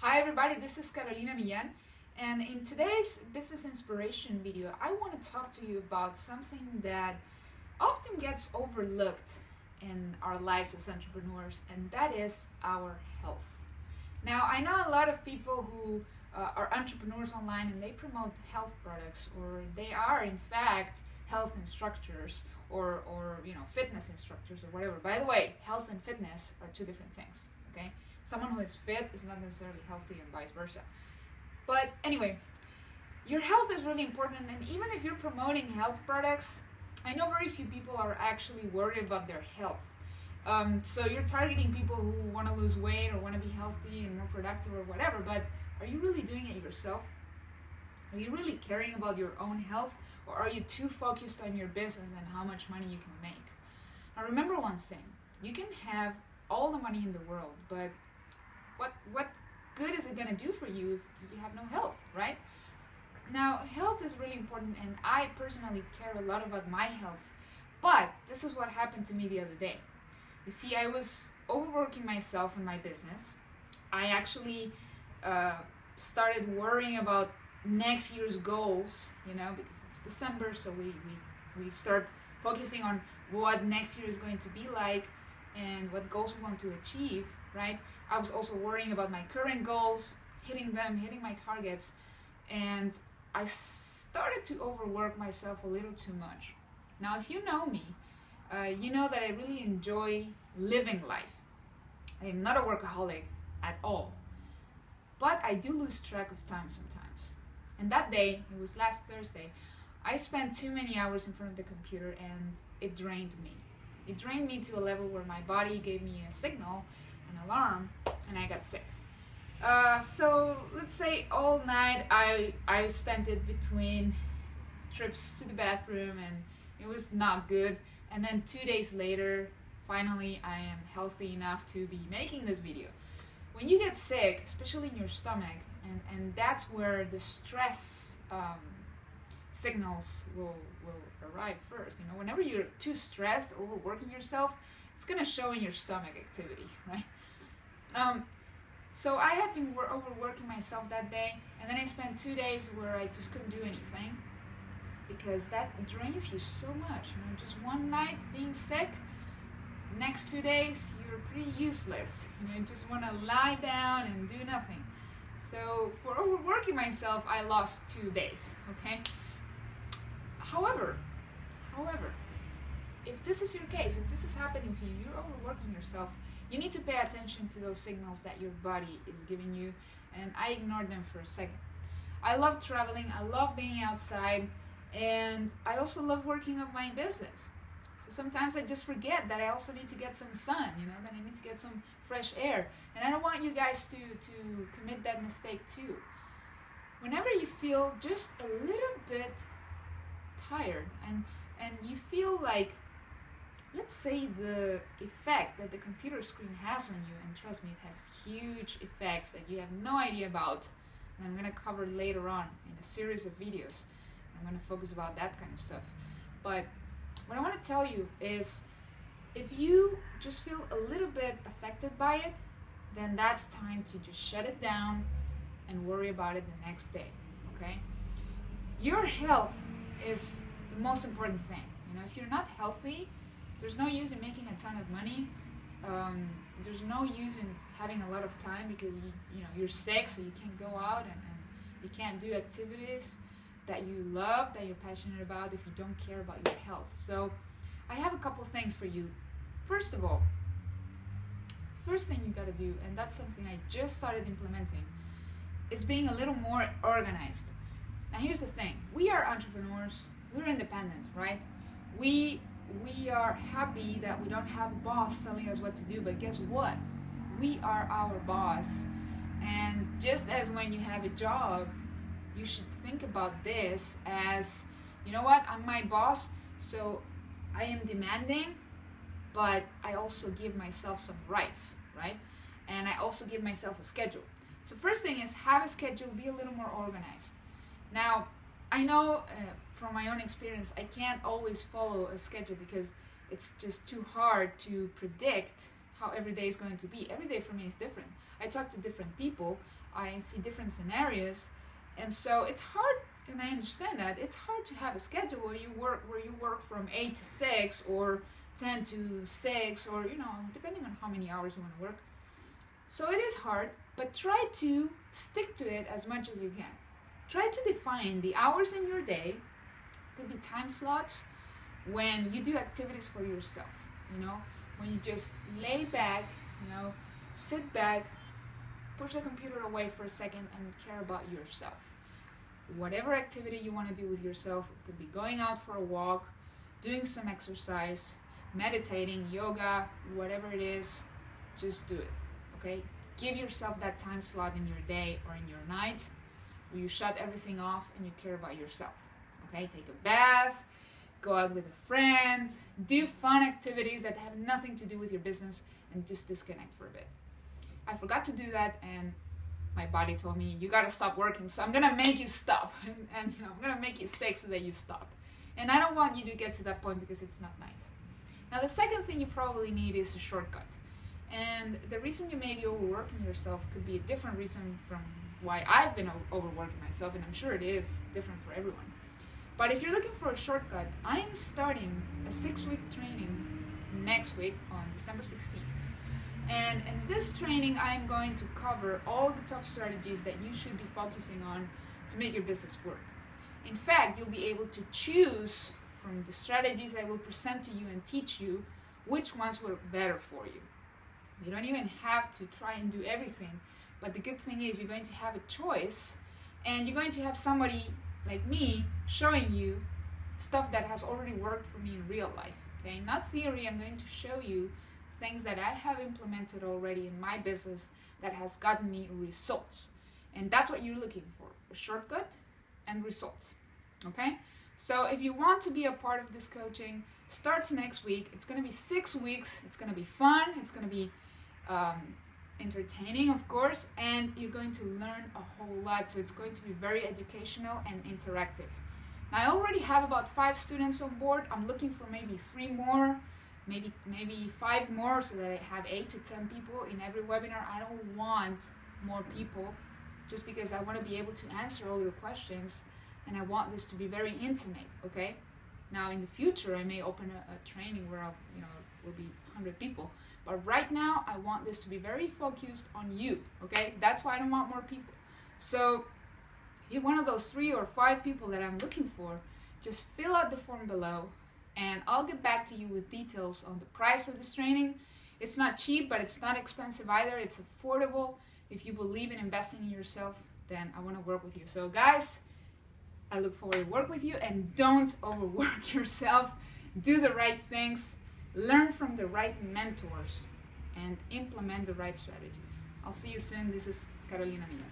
Hi everybody, this is Millan, and in today's business inspiration video I want to talk to you about something that often gets overlooked in our lives as entrepreneurs, and that is our health. Now, I know a lot of people who are entrepreneurs online and they promote health products, or they are in fact health instructors or fitness instructors or whatever. By the way, health and fitness are two different things, okay? Someone who is fit is not necessarily healthy and vice versa. But anyway, your health is really important, and even if you're promoting health products, I know very few people are actually worried about their health. So you're targeting people who want to lose weight or want to be healthy and more productive or whatever, but are you really doing it yourself? Are you really caring about your own health, or are you too focused on your business and how much money you can make? Now remember one thing, you can have all the money in the world, but what good is it going to do for you if you have no health, right? Now, health is really important, and I personally care a lot about my health, but this is what happened to me the other day. You see, I was overworking myself in my business. I actually started worrying about next year's goals, because it's December, so we start focusing on what next year is going to be like and what goals we want to achieve, right? I was also worrying about my current goals, hitting my targets, and I started to overwork myself a little too much. Now, if you know me, you know that I really enjoy living life. I am not a workaholic at all, but I do lose track of time sometimes. And that day, it was last Thursday, I spent too many hours in front of the computer, and it drained me. It drained me to a level where my body gave me a signal, an alarm, and I got sick. So let's say all night I spent it between trips to the bathroom, and it was not good. And then 2 days later, finally I am healthy enough to be making this video. When you get sick, especially in your stomach, and that's where the stress signals will arrive first. Whenever you're too stressed, overworking yourself, it's gonna show in your stomach activity, right? So I had been overworking myself that day, and then I spent 2 days where I just couldn't do anything, because that drains you so much. Just one night being sick, next 2 days you're pretty useless. You just want to lie down and do nothing. So for overworking myself, I lost 2 days, okay? However, if this is your case, if this is happening to you, you're overworking yourself, you need to pay attention to those signals that your body is giving you, and I ignored them for a second. I love traveling, I love being outside, and I also love working on my business. So sometimes I just forget that I also need to get some sun, that I need to get some fresh air, and I don't want you guys to commit that mistake too. Whenever you feel just a little bit tired and you feel like, let's say, the effect that the computer screen has on you, and trust me, it has huge effects that you have no idea about, and I'm going to cover later on in a series of videos. I'm going to focus about that kind of stuff. But what I want to tell you is, if you just feel a little bit affected by it, then that's time to just shut it down and worry about it the next day, okay? Your health is the most important thing. If you're not healthy, there's no use in making a ton of money. There's no use in having a lot of time, because you're sick, so you can't go out and you can't do activities that you love, that you're passionate about, if you don't care about your health. So I have a couple things for you. First of all, first thing you gotta do, and that's something I just started implementing, is being a little more organized. Now here's the thing, we are entrepreneurs, we're independent, right? We are happy that we don't have a boss telling us what to do, but guess what? We are our boss. And just as when you have a job, you should think about this as, you know what, I'm my boss, so I am demanding, but I also give myself some rights, right? And I also give myself a schedule. So first thing is, have a schedule, be a little more organized. Now, I know from my own experience, I can't always follow a schedule, because it's just too hard to predict how every day is going to be. Every day for me is different. I talk to different people, I see different scenarios, and so it's hard, and I understand that it's hard to have a schedule where you work from 8 to 6 or 10 to 6, or depending on how many hours you want to work. So it is hard, but try to stick to it as much as you can. Try to define the hours in your day. Could be time slots when you do activities for yourself, when you just lay back, sit back, push the computer away for a second and care about yourself. Whatever activity you want to do with yourself, it could be going out for a walk, doing some exercise, meditating, yoga, whatever it is, just do it, okay? Give yourself that time slot in your day or in your night where you shut everything off and you care about yourself, okay? Take a bath, go out with a friend, do fun activities that have nothing to do with your business, and just disconnect for a bit. I forgot to do that, and my body told me, you gotta stop working, so I'm gonna make you stop, and I'm gonna make you sick so that you stop. And I don't want you to get to that point because it's not nice. Now the second thing you probably need is a shortcut. And the reason you may be overworking yourself could be a different reason from why I've been overworking myself, and I'm sure it is different for everyone. But if you're looking for a shortcut, I'm starting a 6-week training next week on December 16th. And in this training, I'm going to cover all the top strategies that you should be focusing on to make your business work. In fact, you'll be able to choose from the strategies I will present to you and teach you which ones work better for you. You don't even have to try and do everything, but the good thing is you're going to have a choice, and you're going to have somebody like me showing you stuff that has already worked for me in real life. Okay, not theory. I'm going to show you things that I have implemented already in my business that has gotten me results. And that's what you're looking for, a shortcut and results. Okay? So if you want to be a part of this coaching, starts next week. It's going to be 6 weeks. It's going to be fun. It's going to be entertaining, of course, and you're going to learn a whole lot. So it's going to be very educational and interactive. Now, I already have about 5 students on board. I'm looking for maybe 3 more, maybe 5 more, so that I have 8 to 10 people in every webinar. I don't want more people just because I want to be able to answer all your questions, and I want this to be very intimate, okay? Now, in the future, I may open a training where will be 100 people. But right now, I want this to be very focused on you, okay? That's why I don't want more people. So if you're one of those 3 or 5 people that I'm looking for, just fill out the form below, and I'll get back to you with details on the price for this training. It's not cheap, but it's not expensive either. It's affordable. If you believe in investing in yourself, then I want to work with you. So guys, I look forward to work with you, and don't overwork yourself. Do the right things, learn from the right mentors, and implement the right strategies. I'll see you soon. This is Carolina Millan.